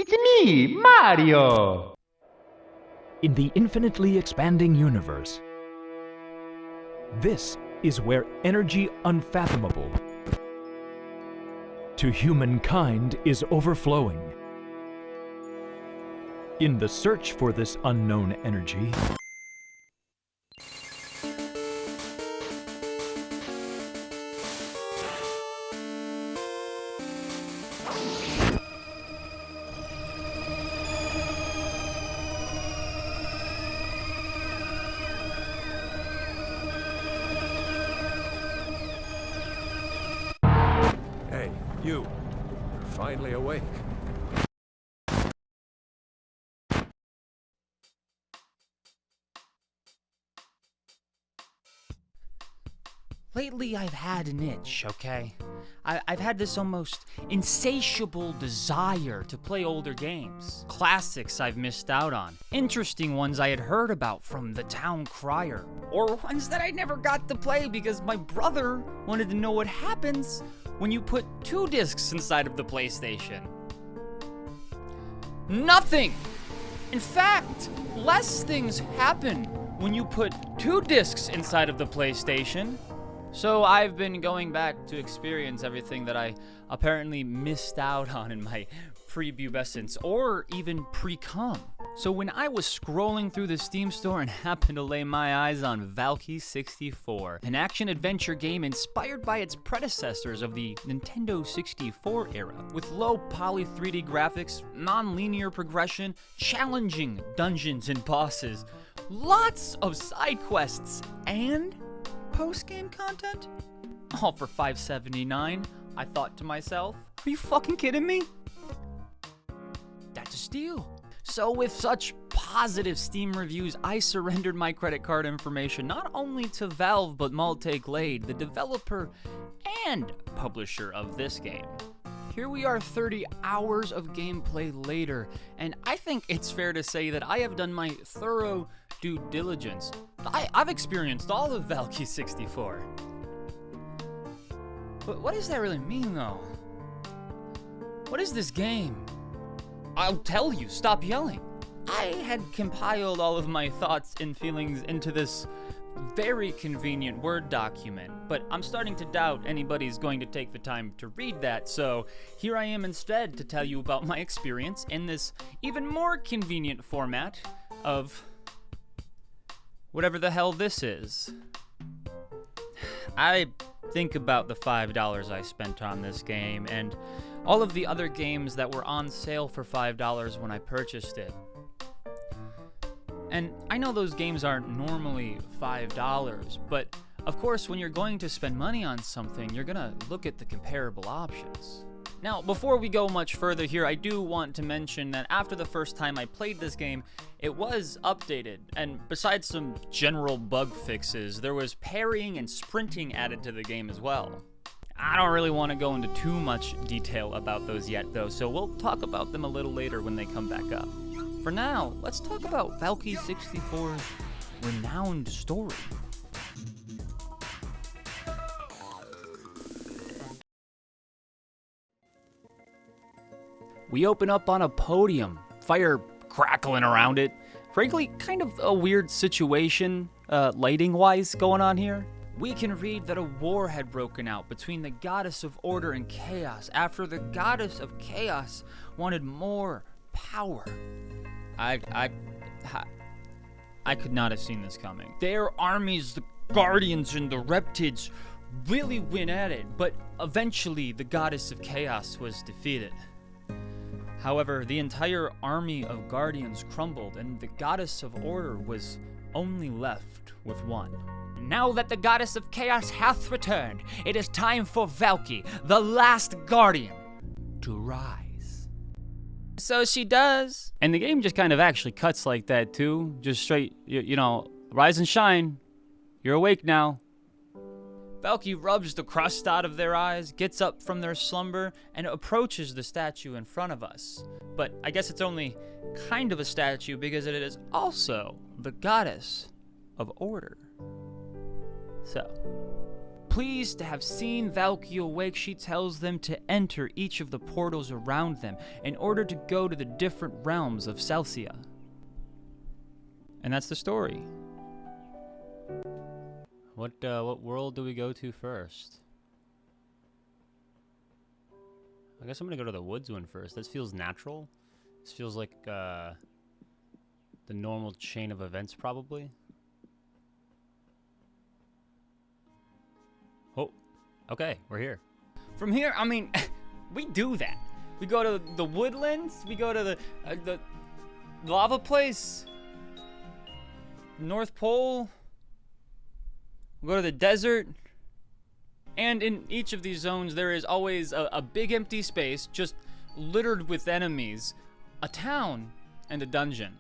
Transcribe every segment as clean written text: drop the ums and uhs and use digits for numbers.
It's me, Mario! In the infinitely expanding universe, this is where energy unfathomable to humankind is overflowing. In the search for this unknown energy, Hey, you. You're finally awake. Lately, I've had an itch, okay? I've had this almost insatiable desire to play older games. Classics I've missed out on. Interesting ones I had heard about from the town crier. Or ones that I never got to play because my brother wanted to know what happens when you put 2 discs inside of the PlayStation. Nothing! In fact, less things happen when you put 2 discs inside of the PlayStation. So I've been going back to experience everything that I apparently missed out on in my prepubescence or even pre-cum. So when I was scrolling through the Steam store and happened to lay my eyes on VALKIE 64, an action-adventure game inspired by its predecessors of the Nintendo 64 era, with low poly 3D graphics, non-linear progression, challenging dungeons and bosses, lots of side quests, and post-game content? All for $5.79, I thought to myself. Are you fucking kidding me? That's a steal. So with such positive Steam reviews, I surrendered my credit card information not only to Valve, but Multiglade, the developer and publisher of this game. Here we are 30 hours of gameplay later, and I think it's fair to say that I have done my thorough due diligence. I've experienced all of VALKIE 64. But what does that really mean, though? What is this game? I'll tell you, stop yelling. I had compiled all of my thoughts and feelings into this very convenient Word document, but I'm starting to doubt anybody's going to take the time to read that, so here I am instead to tell you about my experience in this even more convenient format of whatever the hell this is. I think about the $5 I spent on this game and all of the other games that were on sale for $5 when I purchased it. And I know those games aren't normally $5, but of course when you're going to spend money on something, you're gonna look at the comparable options. Now, before we go much further here, I do want to mention that after the first time I played this game, it was updated, and besides some general bug fixes, there was parrying and sprinting added to the game as well. I don't really want to go into too much detail about those yet, though, so we'll talk about them a little later when they come back up. For now, let's talk about VALKIE 64's renowned story. We open up on a podium, fire crackling around it. Frankly, kind of a weird situation, lighting-wise, going on here. We can read that a war had broken out between the Goddess of Order and Chaos after the Goddess of Chaos wanted more power. I could not have seen this coming. Their armies, the Guardians and the Reptids, really went at it, but eventually the Goddess of Chaos was defeated. However, the entire army of Guardians crumbled, and the Goddess of Order was only left with one. Now that the Goddess of Chaos hath returned, it is time for VALKIE, the last Guardian, to rise. So she does. And the game just kind of actually cuts like that too. Just straight, you know, rise and shine. You're awake now. VALKIE rubs the crust out of their eyes, gets up from their slumber, and approaches the statue in front of us. But I guess it's only kind of a statue because it is also the Goddess of Order. So, Pleased to have seen Valkie awake, she tells them to enter each of the portals around them in order to go to the different realms of Celsia. And that's the story. What world do we go to first? I guess I'm gonna go to the woods one first. This feels natural. This feels like the normal chain of events, probably. Oh, okay, we're here. From here, I mean, we do that. We go to the woodlands. We go to the lava place. North Pole. We go to the desert. And in each of these zones, there is always a big empty space just littered with enemies, a town, and a dungeon.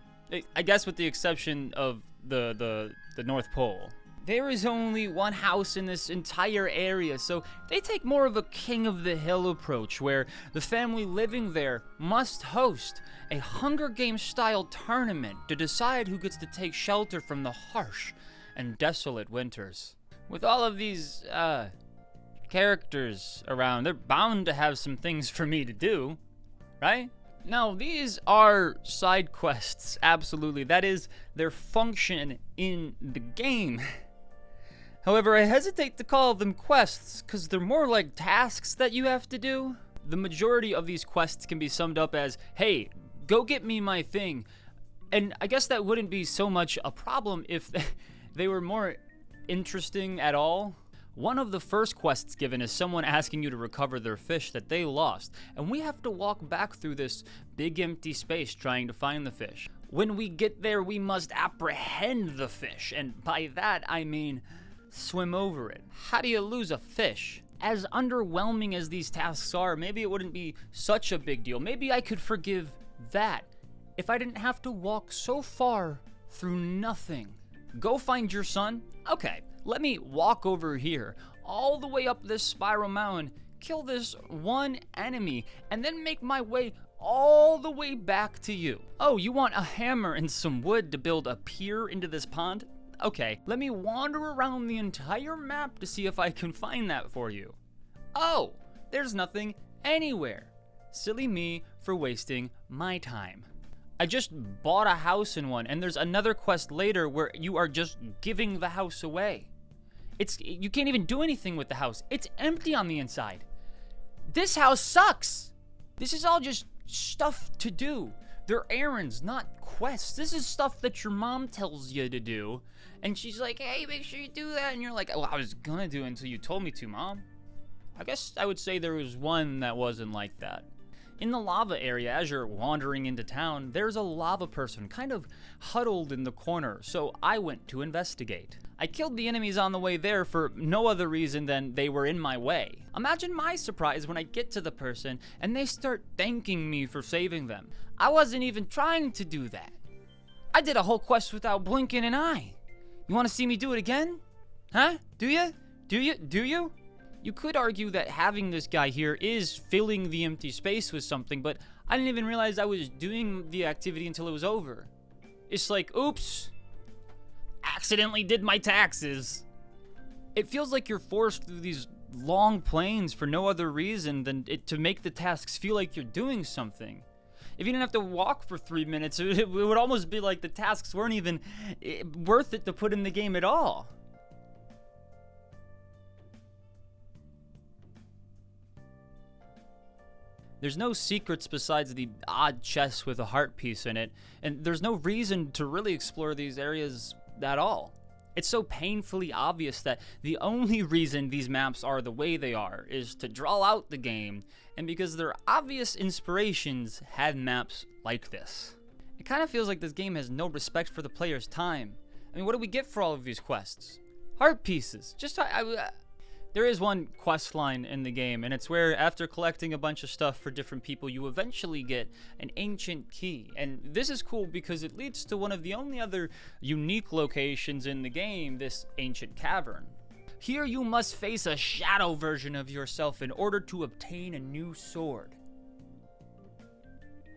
I guess with the exception of the North Pole. There is only one house in this entire area, so they take more of a King of the Hill approach, where the family living there must host a Hunger Games style tournament to decide who gets to take shelter from the harsh and desolate winters. With all of these, characters around, they're bound to have some things for me to do, right? Now, these are side quests, absolutely. That is their function in the game. However, I hesitate to call them quests, because they're more like tasks that you have to do. The majority of these quests can be summed up as, hey, go get me my thing. And I guess that wouldn't be so much a problem if they were more interesting at all. One of the first quests given is someone asking you to recover their fish that they lost, and we have to walk back through this big empty space trying to find the fish. When we get there, we must apprehend the fish, and by that I mean swim over it. How do you lose a fish? As underwhelming as these tasks are, maybe it wouldn't be such a big deal. Maybe I could forgive that if I didn't have to walk so far through nothing. Go find your son? Okay. Let me walk over here, all the way up this spiral mountain, kill this one enemy, and then make my way all the way back to you. Oh, you want a hammer and some wood to build a pier into this pond? Okay, let me wander around the entire map to see if I can find that for you. Oh, there's nothing anywhere. Silly me for wasting my time. I just bought a house in one, and there's another quest later where you are just giving the house away. You can't even do anything with the house. It's empty on the inside. This house sucks. This is all just stuff to do. They're errands, not quests. This is stuff that your mom tells you to do. And she's like, hey, make sure you do that. And you're like, well, I was gonna do it until you told me to, Mom. I guess I would say there was one that wasn't like that. In the lava area, as you're wandering into town, there's a lava person kind of huddled in the corner, so I went to investigate. I killed the enemies on the way there for no other reason than they were in my way. Imagine my surprise when I get to the person and they start thanking me for saving them. I wasn't even trying to do that. I did a whole quest without blinking an eye. You want to see me do it again? Huh? Do you? Do you? Do you? You could argue that having this guy here is filling the empty space with something, but I didn't even realize I was doing the activity until it was over. It's like, oops, accidentally did my taxes. It feels like you're forced through these long plains for no other reason than to make the tasks feel like you're doing something. If you didn't have to walk for 3 minutes, it would almost be like the tasks weren't even worth it to put in the game at all. There's no secrets besides the odd chest with a heart piece in it, and there's no reason to really explore these areas at all. It's so painfully obvious that the only reason these maps are the way they are is to draw out the game, and because their obvious inspirations had maps like this. It kind of feels like this game has no respect for the player's time. I mean, what do we get for all of these quests? Heart pieces. There is one quest line in the game, and it's where after collecting a bunch of stuff for different people, you eventually get an ancient key. And this is cool because it leads to one of the only other unique locations in the game, this ancient cavern. Here you must face a shadow version of yourself in order to obtain a new sword.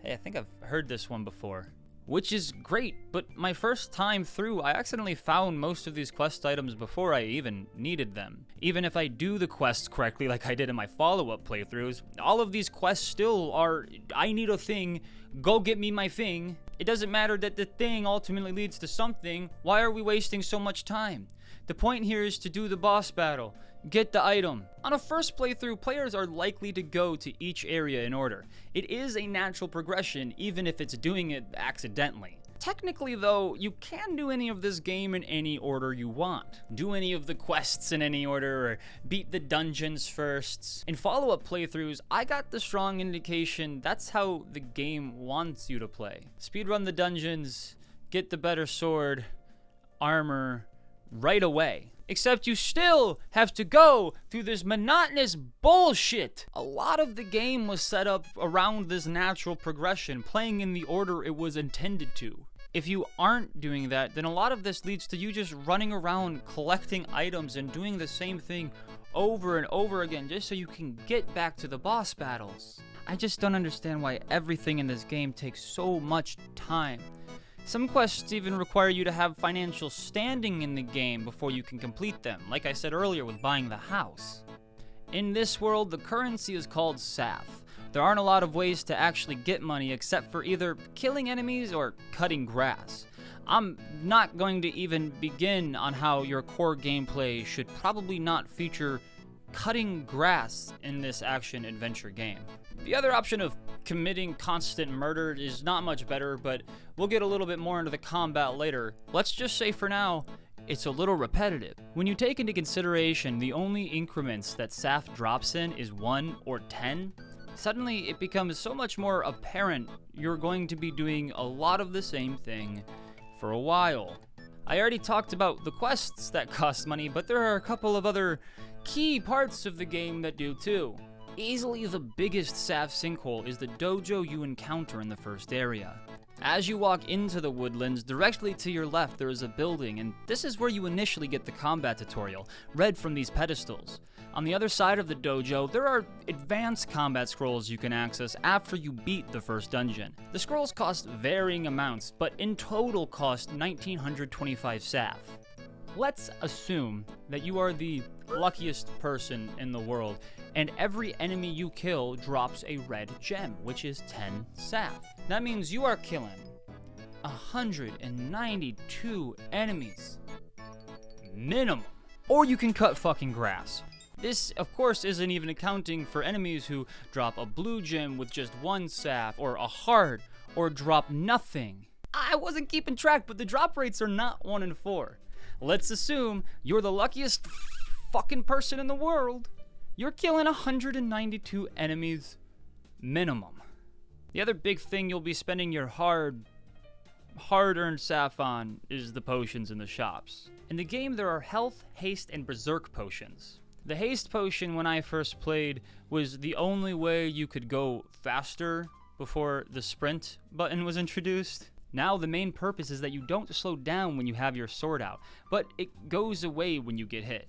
Hey, I think I've heard this one before. which is great, but my first time through, I accidentally found most of these quest items before I even needed them. Even if I do the quests correctly like I did in my follow-up playthroughs, all of these quests still are, I need a thing, go get me my thing. It doesn't matter that the thing ultimately leads to something. Why are we wasting so much time? The point here is to do the boss battle, get the item. On a first playthrough, players are likely to go to each area in order. It is a natural progression, even if it's doing it accidentally. Technically though, you can do any of this game in any order you want. Do any of the quests in any order, or beat the dungeons first. In follow-up playthroughs, I got the strong indication that's how the game wants you to play. Speedrun the dungeons, get the better sword, armor, right away. Except you still have to go through this monotonous bullshit. A lot of the game was set up around this natural progression, playing in the order it was intended to. If you aren't doing that, then a lot of this leads to you just running around collecting items and doing the same thing over and over again just so you can get back to the boss battles. I just don't understand why everything in this game takes so much time. Some quests even require you to have financial standing in the game before you can complete them, like I said earlier with buying the house. In this world, the currency is called Saf. There aren't a lot of ways to actually get money except for either killing enemies or cutting grass. I'm not going to even begin on how your core gameplay should probably not feature cutting grass in this action-adventure game. The other option of committing constant murder is not much better, but we'll get a little bit more into the combat later. Let's just say for now, it's a little repetitive. When you take into consideration the only increments that Saf drops in is 1 or 10, suddenly it becomes so much more apparent you're going to be doing a lot of the same thing for a while. I already talked about the quests that cost money, but there are a couple of other key parts of the game that do too. Easily the biggest Saf sinkhole is the dojo you encounter in the first area. As you walk into the woodlands, directly to your left there is a building, and this is where you initially get the combat tutorial, read from these pedestals. On the other side of the dojo, there are advanced combat scrolls you can access after you beat the first dungeon. The scrolls cost varying amounts, but in total cost 1925 Saf. Let's assume that you are the luckiest person in the world, and every enemy you kill drops a red gem, which is 10 Saf. That means you are killing 192 enemies. Minimum. Or you can cut fucking grass. This, of course, isn't even accounting for enemies who drop a blue gem with just 1 Saf, or a heart, or drop nothing. I wasn't keeping track, but the drop rates are not 1 in 4. Let's assume you're the luckiest fucking person in the world. You're killing 192 enemies minimum. The other big thing you'll be spending your hard-earned Saf on is the potions in the shops. In the game, there are health, haste, and berserk potions. The haste potion, when I first played, was the only way you could go faster before the sprint button was introduced. Now the main purpose is that you don't slow down when you have your sword out, but it goes away when you get hit.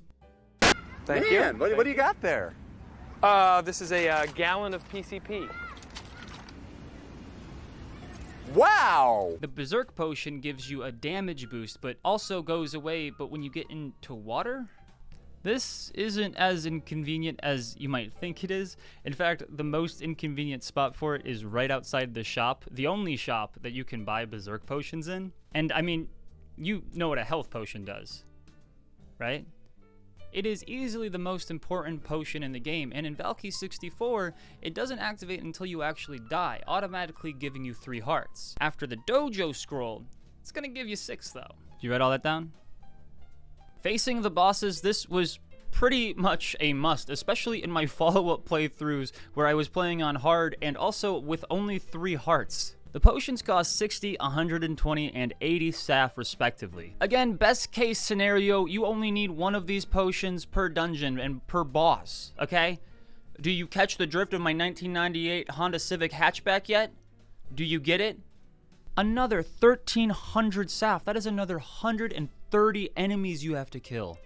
Thank you. What do you got there? This is a gallon of PCP. Wow! The berserk potion gives you a damage boost, but also goes away, but when you get into water? This isn't as inconvenient as you might think it is. In fact, the most inconvenient spot for it is right outside the shop, the only shop that you can buy berserk potions in. And I mean, you know what a health potion does, right? It is easily the most important potion in the game, and in VALKIE 64, it doesn't activate until you actually die, automatically giving you 3 hearts. After the dojo scroll, it's gonna give you 6 though. Did you write all that down? Facing the bosses, this was pretty much a must, especially in my follow-up playthroughs where I was playing on hard and also with only 3 hearts. The potions cost 60, 120, and 80 Saf respectively. Again, best case scenario, you only need 1 of these potions per dungeon and per boss, okay? Do you catch the drift of my 1998 Honda Civic hatchback yet? Do you get it? Another 1,300 Saf. That is another 130 enemies you have to kill.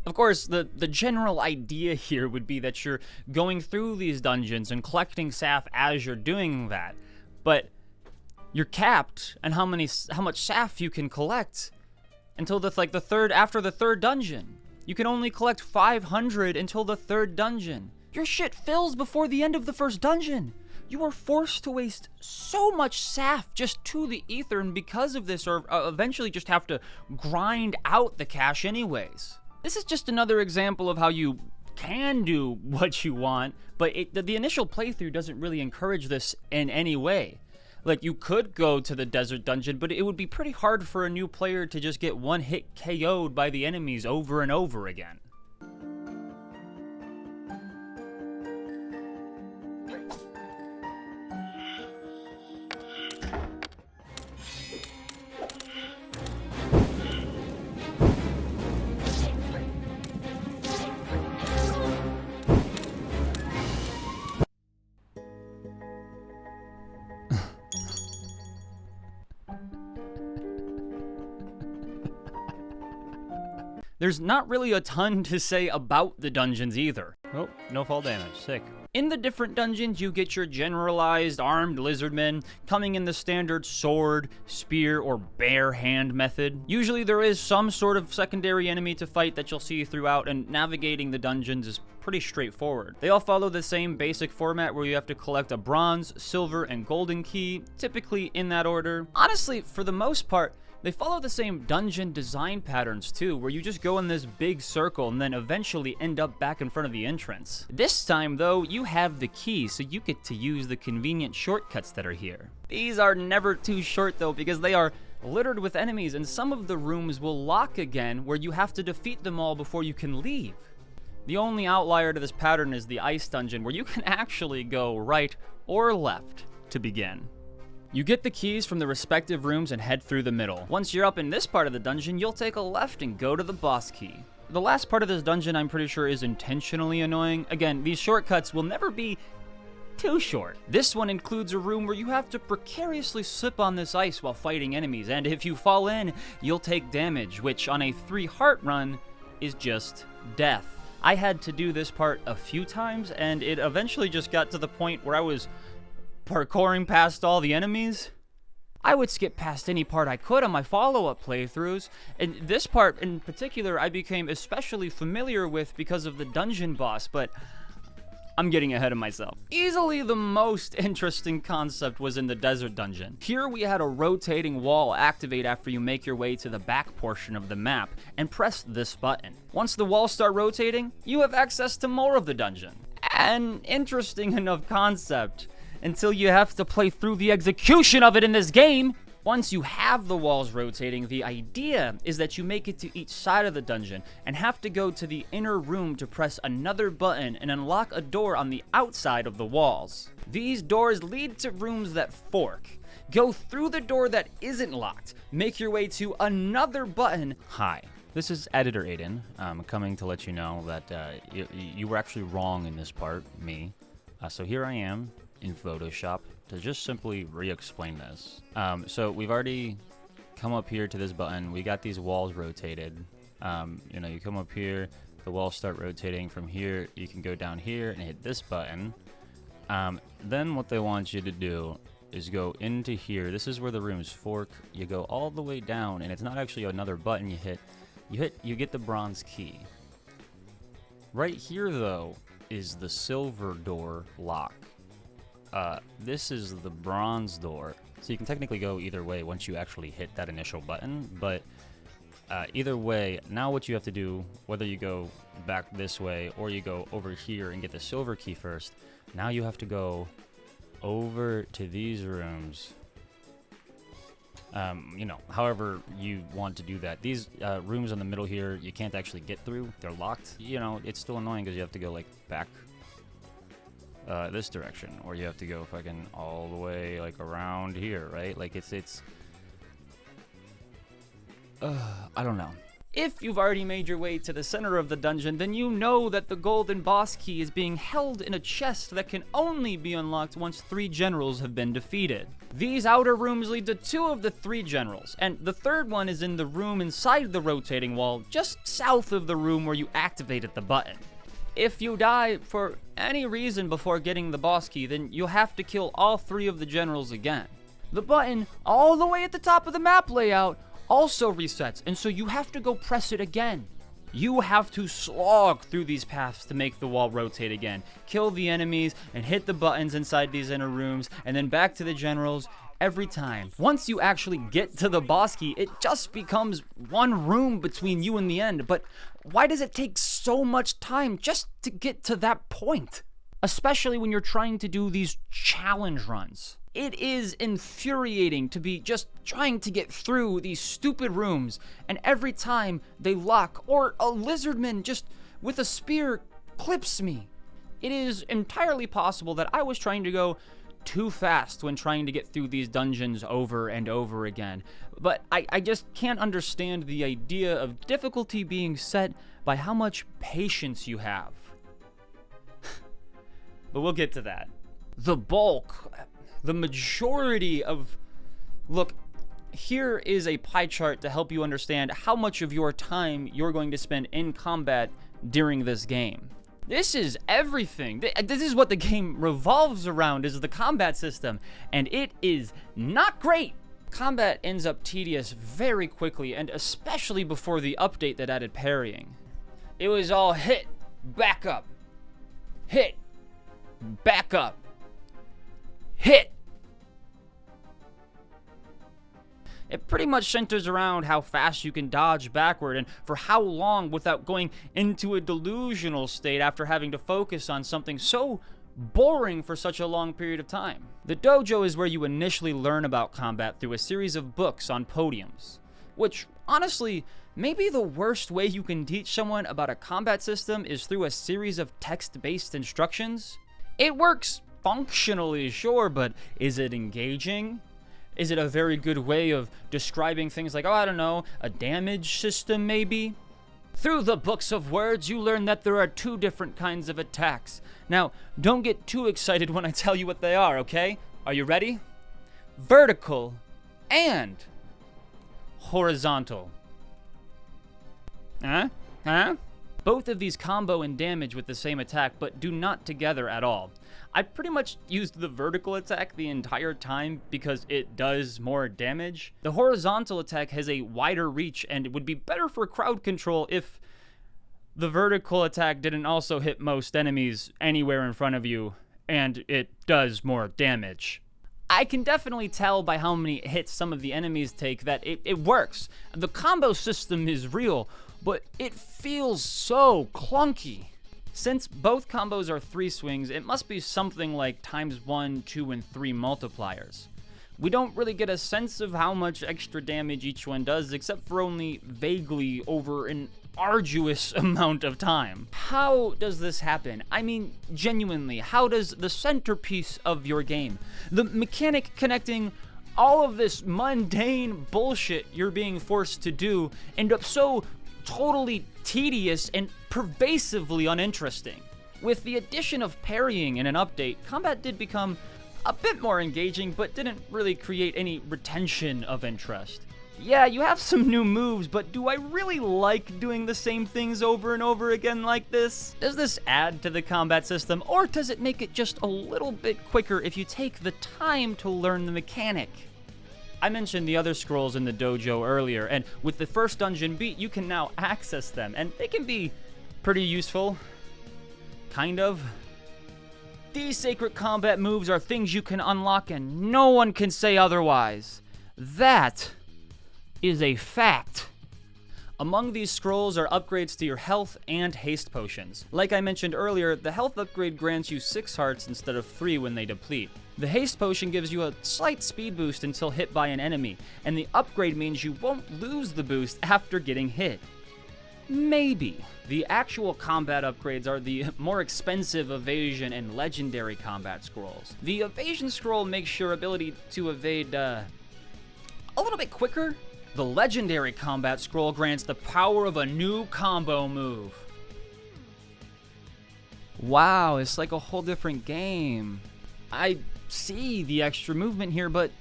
Of course, the general idea here would be that you're going through these dungeons and collecting Saf as you're doing that. But You're capped on how much saf you can collect until after the third dungeon. You can only collect 500 until the third dungeon. Your shit fills before the end of the first dungeon. You are forced to waste so much saf just to the ether, and because of this, or eventually just have to grind out the cash anyways. This is just another example of how you can do what you want, but the initial playthrough doesn't really encourage this in any way. Like, you could go to the desert dungeon, but it would be pretty hard for a new player to just get one hit KO'd by the enemies over and over again. There's not really a ton to say about the dungeons either. Oh, no fall damage. Sick. In the different dungeons, you get your generalized armed lizardmen coming in the standard sword, spear, or bare hand method. Usually there is some sort of secondary enemy to fight that you'll see throughout, and navigating the dungeons is pretty straightforward. They all follow the same basic format where you have to collect a bronze, silver, and golden key, typically in that order. Honestly, for the most part, they follow the same dungeon design patterns too, where you just go in this big circle and then eventually end up back in front of the entrance. This time though, you have the key, so you get to use the convenient shortcuts that are here. These are never too short though, because they are littered with enemies, and some of the rooms will lock again, where you have to defeat them all before you can leave. The only outlier to this pattern is the ice dungeon, where you can actually go right or left to begin. You get the keys from the respective rooms and head through the middle. Once you're up in this part of the dungeon, you'll take a left and go to the boss key. The last part of this dungeon, I'm pretty sure, is intentionally annoying. Again, these shortcuts will never be too short. This one includes a room where you have to precariously slip on this ice while fighting enemies, and if you fall in, you'll take damage, which on a 3-heart run is just death. I had to do this part a few times, and it eventually just got to the point where I was parkouring past all the enemies. I would skip past any part I could on my follow-up playthroughs, and this part in particular I became especially familiar with because of the dungeon boss, but I'm getting ahead of myself. Easily the most interesting concept was in the desert dungeon. Here we had a rotating wall activate after you make your way to the back portion of the map and press this button. Once the walls start rotating, you have access to more of the dungeon. An interesting enough concept, until you have to play through the execution of it in this game. Once you have the walls rotating, the idea is that you make it to each side of the dungeon and have to go to the inner room to press another button and unlock a door on the outside of the walls. These doors lead to rooms that fork. Go through the door that isn't locked, make your way to another button. Hi, this is Editor Aiden, coming to let you know that you were actually wrong in this part, me. So here I am in Photoshop to just simply re-explain this. So we've already come up here to this button. We got these walls rotated. You come up here, the walls start rotating. From here, you can go down here and hit this button. Then what they want you to do is go into here. This is where the rooms fork. You go all the way down, and it's not actually another button you hit. You get the bronze key. Right here, though, is the silver door lock. This is the bronze door, so you can technically go either way once you actually hit that initial button, but either way, now what you have to do, whether you go back this way or you go over here and get the silver key first, now you have to go over to these rooms, however you want to do that. These rooms in the middle here, you can't actually get through, they're locked. It's still annoying because you have to go like back this direction, or you have to go fucking all the way like around here, right? Like it's I don't know. If you've already made your way to the center of the dungeon, then you know that the golden boss key is being held in a chest that can only be unlocked once 3 generals have been defeated. These outer rooms lead to 2 of the 3 generals, and the third one is in the room inside the rotating wall, just south of the room where you activated the button. If you die for any reason before getting the boss key, then you'll have to kill all 3 of the generals again. The button all the way at the top of the map layout also resets, and so you have to go press it again. You have to slog through these paths to make the wall rotate again, kill the enemies, and hit the buttons inside these inner rooms, and then back to the generals every time. Once you actually get to the boss key, it just becomes one room between you and the end. But why does it take so much time just to get to that point? Especially when you're trying to do these challenge runs. It is infuriating to be just trying to get through these stupid rooms, and every time they lock, or a lizardman just with a spear clips me. It is entirely possible that I was trying to go too fast when trying to get through these dungeons over and over again. But I just can't understand the idea of difficulty being set by how much patience you have. But we'll get to that. The bulk, the majority of... Look, here is a pie chart to help you understand how much of your time you're going to spend in combat during this game. This is everything. This is what the game revolves around, is the combat system, and it is not great. Combat ends up tedious very quickly, and especially before the update that added parrying. It was all hit, back up, hit, back up, hit. It pretty much centers around how fast you can dodge backward and for how long without going into a delusional state after having to focus on something so boring for such a long period of time. The dojo is where you initially learn about combat through a series of books on podiums, which honestly, maybe the worst way you can teach someone about a combat system is through a series of text-based instructions. It works functionally, sure, but is it engaging? Is it a very good way of describing things like, oh, I don't know, a damage system maybe? Through the books of words, you learn that there are two different kinds of attacks. Now, don't get too excited when I tell you what they are, okay? Are you ready? Vertical and horizontal. Huh? Both of these combo and damage with the same attack, but do not together at all. I pretty much used the vertical attack the entire time because it does more damage. The horizontal attack has a wider reach and it would be better for crowd control if the vertical attack didn't also hit most enemies anywhere in front of you, and it does more damage. I can definitely tell by how many hits some of the enemies take that it works. The combo system is real, but it feels so clunky. Since both combos are 3 swings, it must be something like times 1, 2, and 3 multipliers. We don't really get a sense of how much extra damage each one does, except for only vaguely over an arduous amount of time. How does this happen? I mean, genuinely, how does the centerpiece of your game, the mechanic connecting all of this mundane bullshit you're being forced to do, end up so totally tedious and pervasively uninteresting? With the addition of parrying in an update, combat did become a bit more engaging, but didn't really create any retention of interest. Yeah, you have some new moves, but do I really like doing the same things over and over again like this? Does this add to the combat system, or does it make it just a little bit quicker if you take the time to learn the mechanic? I mentioned the other scrolls in the dojo earlier, and with the first dungeon beat, you can now access them, and they can be pretty useful. Kind of. These sacred combat moves are things you can unlock, and no one can say otherwise. That is a fact. Among these scrolls are upgrades to your health and haste potions. Like I mentioned earlier, the health upgrade grants you 6 hearts instead of 3 when they deplete. The haste potion gives you a slight speed boost until hit by an enemy, and the upgrade means you won't lose the boost after getting hit. Maybe. The actual combat upgrades are the more expensive evasion and legendary combat scrolls. The evasion scroll makes your ability to evade a little bit quicker. The legendary combat scroll grants the power of a new combo move. Wow, it's like a whole different game. I see the extra movement here, but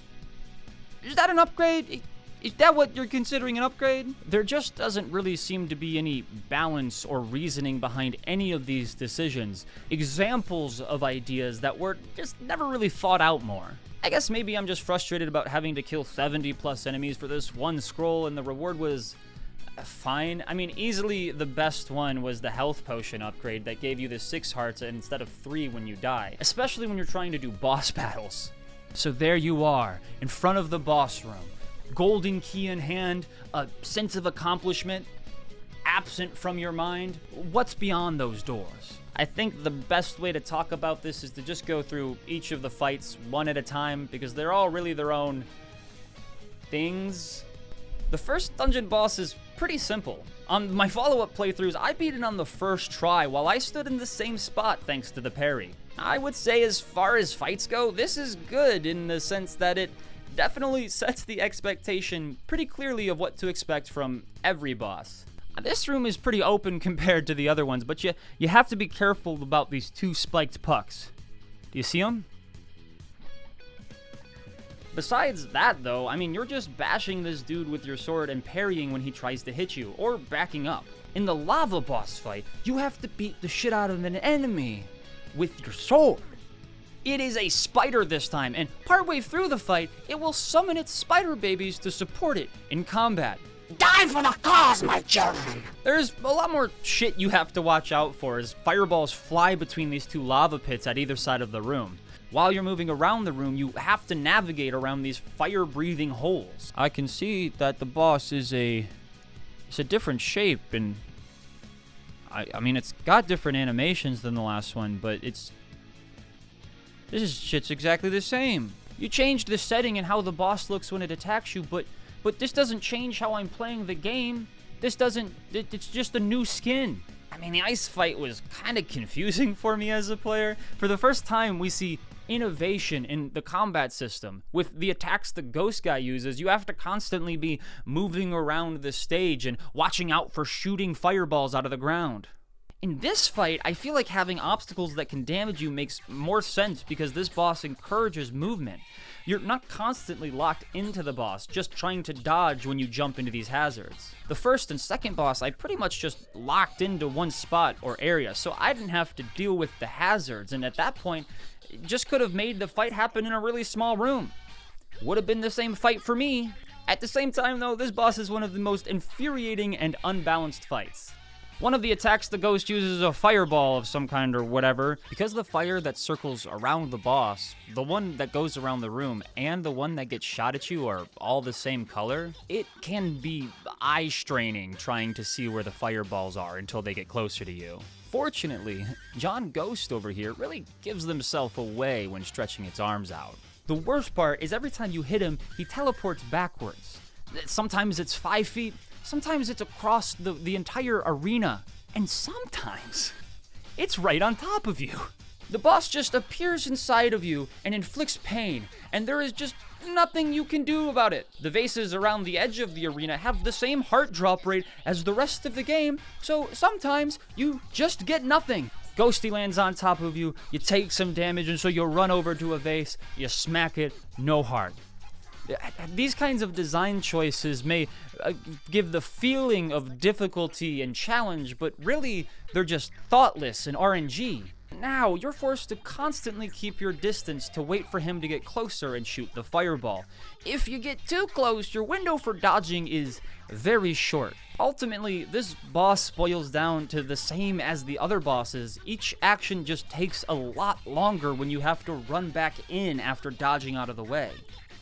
is that an upgrade? Is that what you're considering an upgrade? There just doesn't really seem to be any balance or reasoning behind any of these decisions. Examples of ideas that were just never really thought out more. I guess maybe I'm just frustrated about having to kill 70 plus enemies for this one scroll, and the reward was fine. I mean, easily the best one was the health potion upgrade that gave you the 6 hearts instead of 3 when you die, especially when you're trying to do boss battles. So there you are, in front of the boss room. Golden key in hand, a sense of accomplishment absent from your mind. What's beyond those doors? I think the best way to talk about this is to just go through each of the fights one at a time, because they're all really their own things. The first dungeon boss is pretty simple. On my follow-up playthroughs, I beat it on the first try while I stood in the same spot thanks to the parry. I would say as far as fights go, this is good in the sense that it definitely sets the expectation pretty clearly of what to expect from every boss. This room is pretty open compared to the other ones, but you have to be careful about these 2 spiked pucks. Do you see them? Besides that, though, I mean, you're just bashing this dude with your sword and parrying when he tries to hit you, or backing up. In the lava boss fight, you have to beat the shit out of an enemy with your sword. It is a spider this time, and partway through the fight, it will summon its spider babies to support it in combat. Die for the cause, my children! There's a lot more shit you have to watch out for as fireballs fly between these 2 lava pits at either side of the room. While you're moving around the room, you have to navigate around these fire-breathing holes. I can see that the boss is it's a different shape, and I mean, it's got different animations than the last one, but this shit's exactly the same. You changed the setting and how the boss looks when it attacks you, but this doesn't change how I'm playing the game. It's just a new skin. I mean, the ice fight was kind of confusing for me as a player. For the first time, we see innovation in the combat system. With the attacks the ghost guy uses, you have to constantly be moving around the stage and watching out for shooting fireballs out of the ground. In this fight, I feel like having obstacles that can damage you makes more sense because this boss encourages movement. You're not constantly locked into the boss, just trying to dodge when you jump into these hazards. The first and second boss, I pretty much just locked into one spot or area, so I didn't have to deal with the hazards, and at that point, just could have made the fight happen in a really small room. Would have been the same fight for me. At the same time, though, this boss is one of the most infuriating and unbalanced fights. One of the attacks the ghost uses is a fireball of some kind or whatever. Because the fire that circles around the boss, the one that goes around the room, and the one that gets shot at you are all the same color, it can be eye-straining trying to see where the fireballs are until they get closer to you. Fortunately, John Ghost over here really gives himself away when stretching its arms out. The worst part is every time you hit him, he teleports backwards. Sometimes it's 5 feet, sometimes it's across the entire arena, and sometimes it's right on top of you. The boss just appears inside of you and inflicts pain, and there is just nothing you can do about it. The vases around the edge of the arena have the same heart drop rate as the rest of the game, so sometimes you just get nothing. Ghosty lands on top of you, you take some damage, and so you run over to a vase, you smack it, no heart. These kinds of design choices may give the feeling of difficulty and challenge, but really, they're just thoughtless and RNG. Now, you're forced to constantly keep your distance to wait for him to get closer and shoot the fireball. If you get too close, your window for dodging is very short. Ultimately, this boss boils down to the same as the other bosses. Each action just takes a lot longer when you have to run back in after dodging out of the way.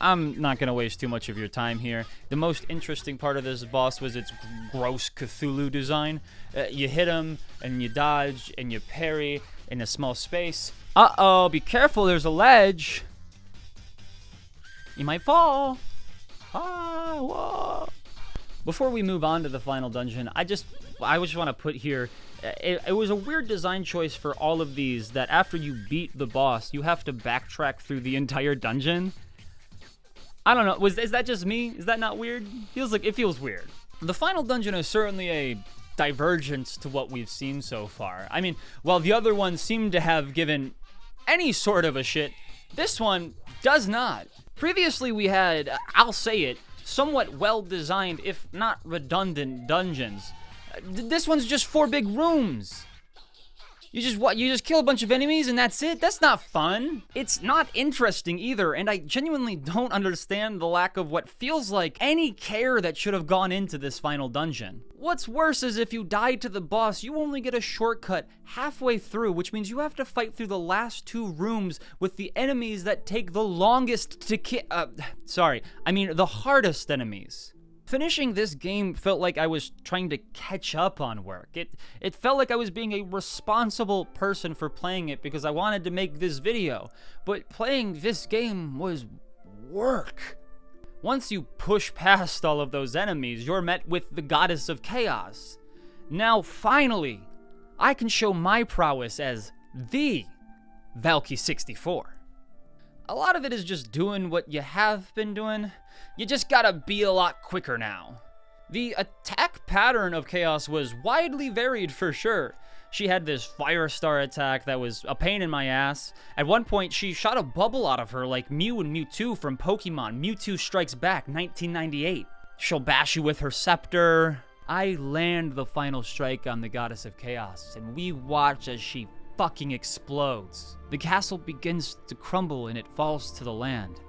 I'm not going to waste too much of your time here. The most interesting part of this boss was its gross Cthulhu design. You hit him, and you dodge, and you parry in a small space. Uh-oh, be careful, there's a ledge. You might fall. Ah, whoa. Before we move on to the final dungeon, I just want to put here, it was a weird design choice for all of these that after you beat the boss, you have to backtrack through the entire dungeon. I don't know, is that just me? Is that not weird? It feels weird. The final dungeon is certainly a divergence to what we've seen so far. I mean, while the other ones seem to have given any sort of a shit, this one does not. Previously we had, I'll say it, somewhat well-designed, if not redundant, dungeons. This one's just 4 big rooms. You just kill a bunch of enemies and that's it? That's not fun. It's not interesting either, and I genuinely don't understand the lack of what feels like any care that should have gone into this final dungeon. What's worse is if you die to the boss, you only get a shortcut halfway through, which means you have to fight through the last 2 rooms with the enemies that take the longest to the hardest enemies. Finishing this game felt like I was trying to catch up on work. It felt like I was being a responsible person for playing it because I wanted to make this video, but playing this game was work. Once you push past all of those enemies, you're met with the Goddess of Chaos. Now, finally, I can show my prowess as the VALKIE 64. A lot of it is just doing what you have been doing. You just gotta be a lot quicker now. The attack pattern of Chaos was widely varied for sure. She had this Firestar attack that was a pain in my ass. At one point, she shot a bubble out of her like Mew and Mewtwo from Pokemon Mewtwo Strikes Back 1998. She'll bash you with her scepter. I land the final strike on the Goddess of Chaos, and we watch as she fucking explodes. The castle begins to crumble and it falls to the land.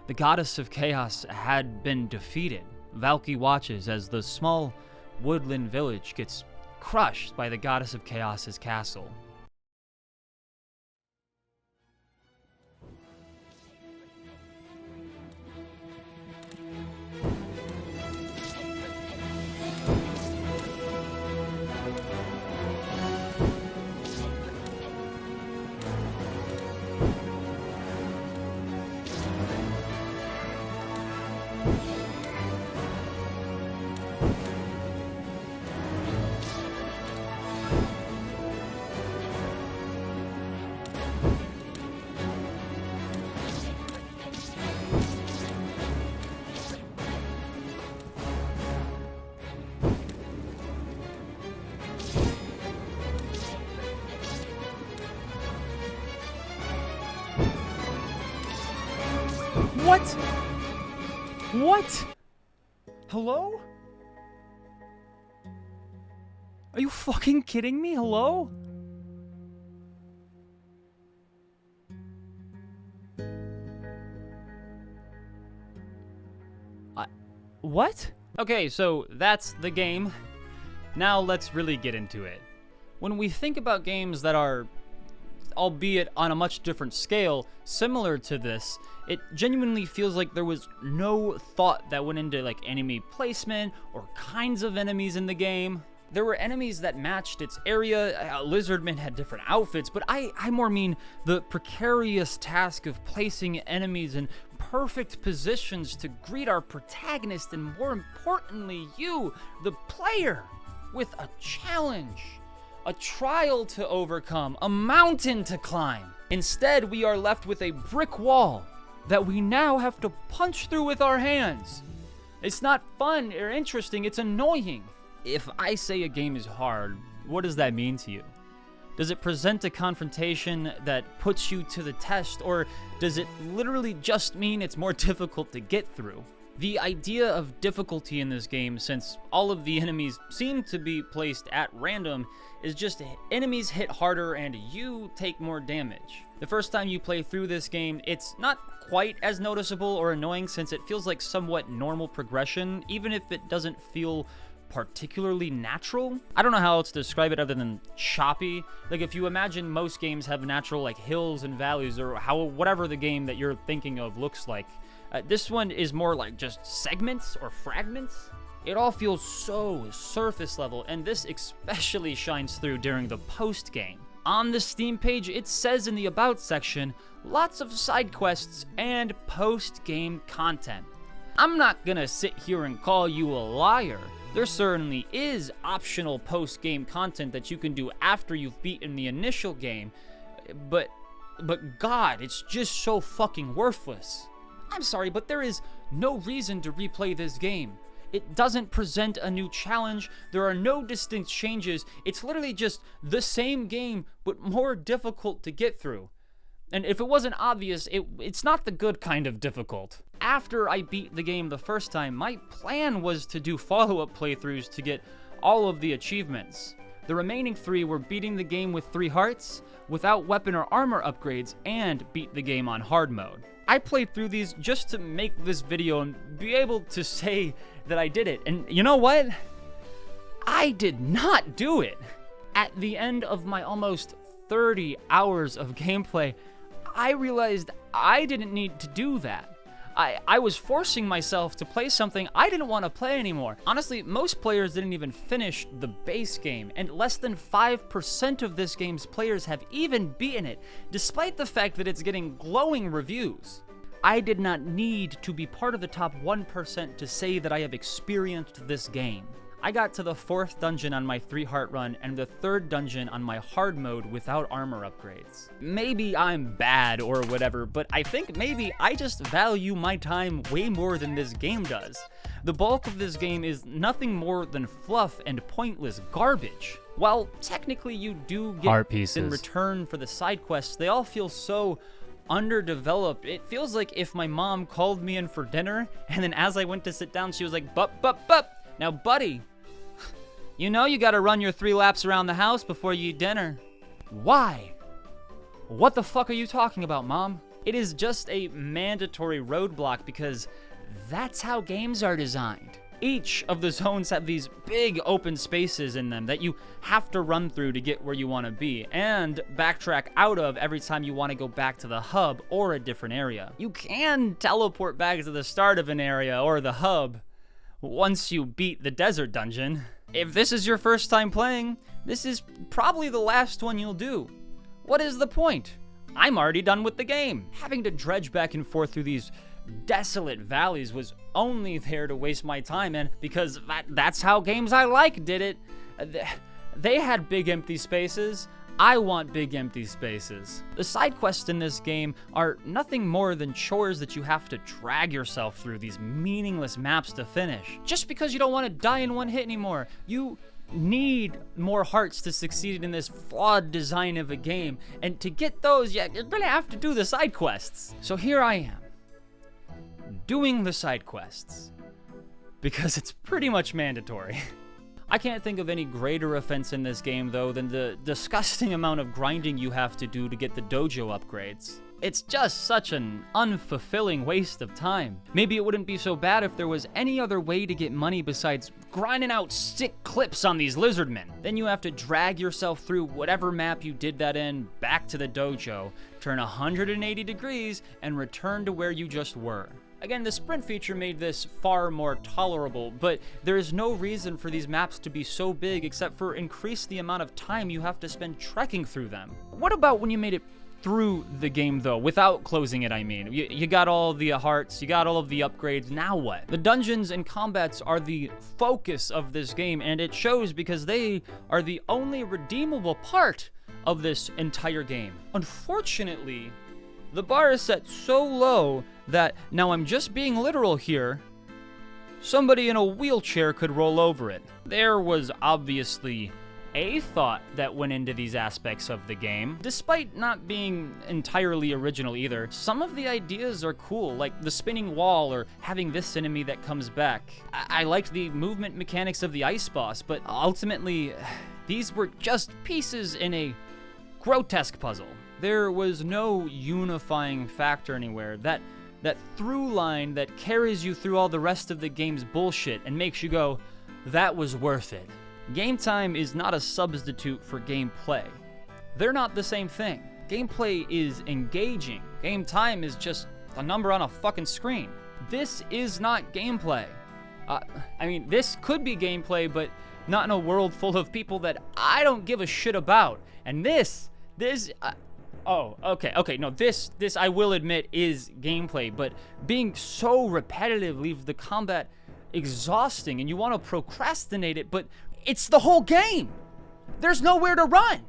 The Goddess of Chaos had been defeated. VALKIE watches as the small woodland village gets crushed by the Goddess of Chaos's castle. What? What? Hello? Are you fucking kidding me? Hello? What? Okay, so that's the game. Now let's really get into it. When we think about games that are, albeit on a much different scale, similar to this, it genuinely feels like there was no thought that went into like enemy placement or kinds of enemies in the game. There were enemies that matched its area. Lizardmen had different outfits, but I more mean the precarious task of placing enemies in perfect positions to greet our protagonist and, more importantly, you, the player, with a challenge, a trial to overcome, a mountain to climb. Instead, we are left with a brick wall that we now have to punch through with our hands. It's not fun or interesting, it's annoying. If I say a game is hard, what does that mean to you? Does it present a confrontation that puts you to the test, or does it literally just mean it's more difficult to get through? The idea of difficulty in this game, since all of the enemies seem to be placed at random, is just enemies hit harder and you take more damage. The first time you play through this game, it's not quite as noticeable or annoying since it feels like somewhat normal progression, even if it doesn't feel particularly natural. I don't know how else to describe it other than choppy. Like if you imagine most games have natural like hills and valleys, or whatever the game that you're thinking of looks like. This one is more like just segments or fragments. It all feels so surface level, and this especially shines through during the post game. On the Steam page, it says in the About section, lots of side quests and post-game content. I'm not gonna sit here and call you a liar. There certainly is optional post-game content that you can do after you've beaten the initial game, but God, it's just so fucking worthless. I'm sorry, but there is no reason to replay this game. It doesn't present a new challenge, there are no distinct changes, it's literally just the same game, but more difficult to get through. And if it wasn't obvious, it's not the good kind of difficult. After I beat the game the first time, my plan was to do follow-up playthroughs to get all of the achievements. The remaining 3 were beating the game with 3 hearts, without weapon or armor upgrades, and beat the game on hard mode. I played through these just to make this video and be able to say that I did it. And you know what? I did not do it. At the end of my almost 30 hours of gameplay, I realized I didn't need to do that. I was forcing myself to play something I didn't want to play anymore. Honestly, most players didn't even finish the base game, and less than 5% of this game's players have even beaten it, despite the fact that it's getting glowing reviews. I did not need to be part of the top 1% to say that I have experienced this game. I got to the 4th dungeon on my 3-heart run and the 3rd dungeon on my hard mode without armor upgrades. Maybe I'm bad or whatever, but I think maybe I just value my time way more than this game does. The bulk of this game is nothing more than fluff and pointless garbage. While technically you do get Heart pieces in return for the side quests, they all feel so underdeveloped. It feels like if my mom called me in for dinner, and then as I went to sit down, she was like, "Bup. Now, buddy, you know you gotta run your 3 laps around the house before you eat dinner." Why? What the fuck are you talking about, Mom? It is just a mandatory roadblock because that's how games are designed. Each of the zones have these big open spaces in them that you have to run through to get where you want to be, and backtrack out of every time you want to go back to the hub or a different area. You can teleport back to the start of an area or the hub once you beat the desert dungeon. If this is your first time playing, this is probably the last one you'll do. What is the point? I'm already done with the game. Having to dredge back and forth through these desolate valleys was only there to waste my time, and because that's how games I like did it. They had big empty spaces. I want big empty spaces. The side quests in this game are nothing more than chores that you have to drag yourself through these meaningless maps to finish. Just because you don't want to die in one hit anymore. You need more hearts to succeed in this flawed design of a game, and to get those, you're gonna have to do the side quests. So here I am, doing the side quests, because it's pretty much mandatory. I can't think of any greater offense in this game, though, than the disgusting amount of grinding you have to do to get the dojo upgrades. It's just such an unfulfilling waste of time. Maybe it wouldn't be so bad if there was any other way to get money besides grinding out sick clips on these lizardmen. Then you have to drag yourself through whatever map you did that in, back to the dojo, turn 180 degrees, and return to where you just were. Again, the sprint feature made this far more tolerable, but there is no reason for these maps to be so big except for increase the amount of time you have to spend trekking through them. What about when you made it through the game, though, without closing it, I mean? You got all the hearts, you got all of the upgrades, now what? The dungeons and combats are the focus of this game, and it shows because they are the only redeemable part of this entire game. Unfortunately, the bar is set so low that, now I'm just being literal here, somebody in a wheelchair could roll over it. There was obviously a thought that went into these aspects of the game, despite not being entirely original either. Some of the ideas are cool, like the spinning wall or having this enemy that comes back. I liked the movement mechanics of the ice boss, but ultimately, these were just pieces in a grotesque puzzle. There was no unifying factor anywhere, that through line that carries you through all the rest of the game's bullshit and makes you go, that was worth it. Game time is not a substitute for gameplay. They're not the same thing. Gameplay is engaging. Game time is just a number on a fucking screen. This is not gameplay. I mean, this could be gameplay, but not in a world full of people that I don't give a shit about. And this I will admit is gameplay, but being so repetitive leaves the combat exhausting and you want to procrastinate it, but it's the whole game. There's nowhere to run.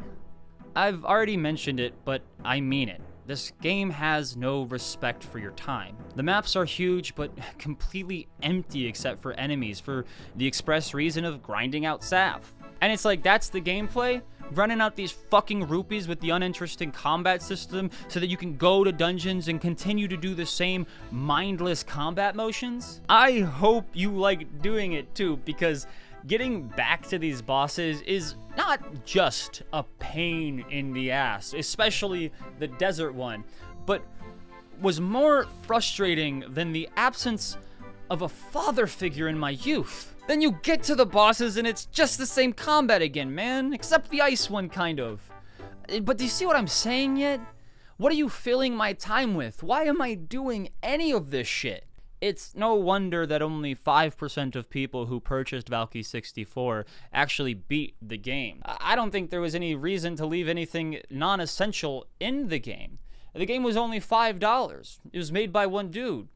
I've already mentioned it, but I mean it. This game has no respect for your time. The maps are huge, but completely empty except for enemies, for the express reason of grinding out sap. And it's like, that's the gameplay? Running out these fucking rupees with the uninteresting combat system so that you can go to dungeons and continue to do the same mindless combat motions? I hope you like doing it too, because getting back to these bosses is not just a pain in the ass, especially the desert one, but was more frustrating than the absence of a father figure in my youth. Then you get to the bosses and it's just the same combat again, man, except the ice one, kind of. But do you see what I'm saying yet? What are you filling my time with? Why am I doing any of this shit? It's no wonder that only 5% of people who purchased VALKIE 64 actually beat the game. I don't think there was any reason to leave anything non-essential in the game. The game was only $5. It was made by one dude.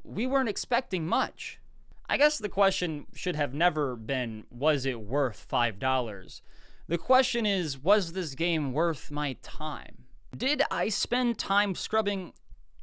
We weren't expecting much. I guess the question should have never been, was it worth $5? The question is, was this game worth my time? Did I spend time scrubbing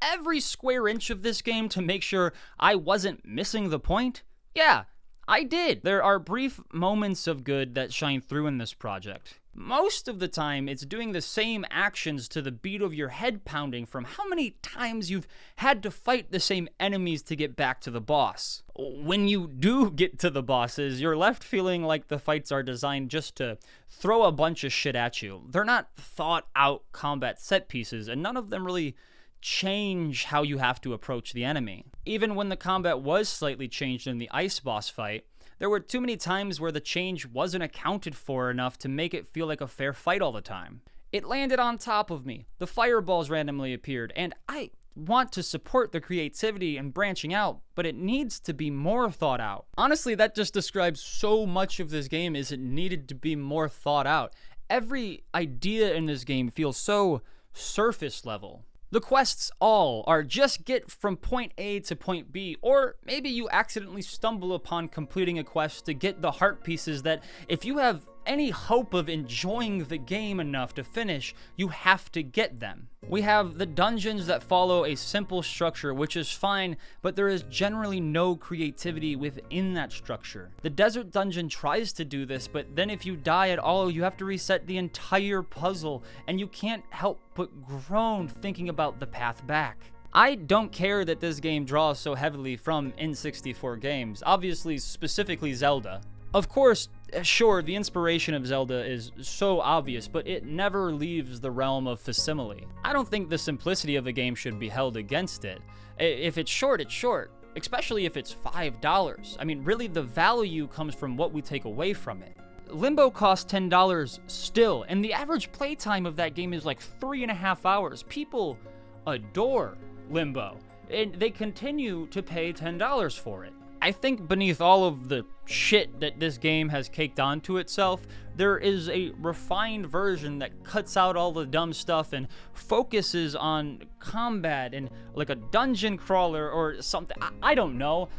every square inch of this game to make sure I wasn't missing the point? Yeah, I did. There are brief moments of good that shine through in this project. Most of the time, it's doing the same actions to the beat of your head pounding from how many times you've had to fight the same enemies to get back to the boss. When you do get to the bosses, you're left feeling like the fights are designed just to throw a bunch of shit at you. They're not thought out combat set pieces, and none of them really change how you have to approach the enemy. Even when the combat was slightly changed in the ice boss fight, there were too many times where the change wasn't accounted for enough to make it feel like a fair fight all the time. It landed on top of me, the fireballs randomly appeared, and I want to support the creativity and branching out, but it needs to be more thought out. Honestly, that just describes so much of this game, is it needed to be more thought out. Every idea in this game feels so surface level. The quests all are just get from point A to point B, or maybe you accidentally stumble upon completing a quest to get the heart pieces that, if you have any hope of enjoying the game enough to finish, you have to get them. We have the dungeons that follow a simple structure, which is fine, but there is generally no creativity within that structure. The desert dungeon tries to do this, but then if you die at all, you have to reset the entire puzzle, and you can't help but groan thinking about the path back. I don't care that this game draws so heavily from N64 games, obviously specifically Zelda. Of course, sure, the inspiration of Zelda is so obvious, but it never leaves the realm of facsimile. I don't think the simplicity of the game should be held against it. If it's short, it's short, especially if it's $5. I mean, really, the value comes from what we take away from it. Limbo costs $10 still, and the average playtime of that game is like 3.5 hours. People adore Limbo, and they continue to pay $10 for it. I think beneath all of the shit that this game has caked onto itself, there is a refined version that cuts out all the dumb stuff and focuses on combat and like a dungeon crawler or something. I don't know.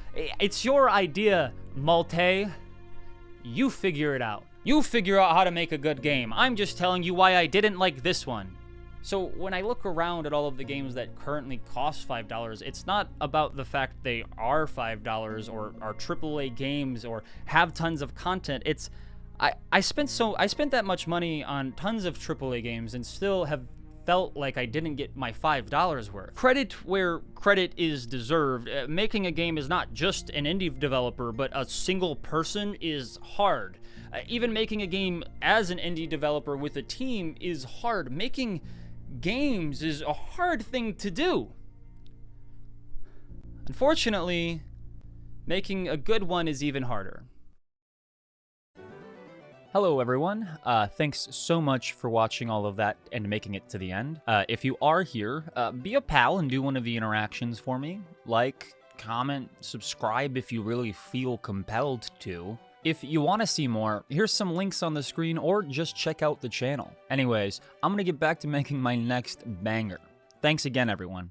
It's your idea, Malte. You figure it out. You figure out how to make a good game. I'm just telling you why I didn't like this one. So when I look around at all of the games that currently cost $5, it's not about the fact they are $5 or are AAA games or have tons of content. It's I spent that much money on tons of AAA games and still have felt like I didn't get my $5 worth. Credit where credit is deserved. Making a game is not just an indie developer, but a single person is hard. Even making a game as an indie developer with a team is hard. Making games is a hard thing to do. Unfortunately, making a good one is even harder. Hello everyone, thanks so much for watching all of that and making it to the end. If you are here, be a pal and do one of the interactions for me. Like, comment, subscribe if you really feel compelled to. If you want to see more, here's some links on the screen or just check out the channel. Anyways, I'm gonna get back to making my next banger. Thanks again, everyone.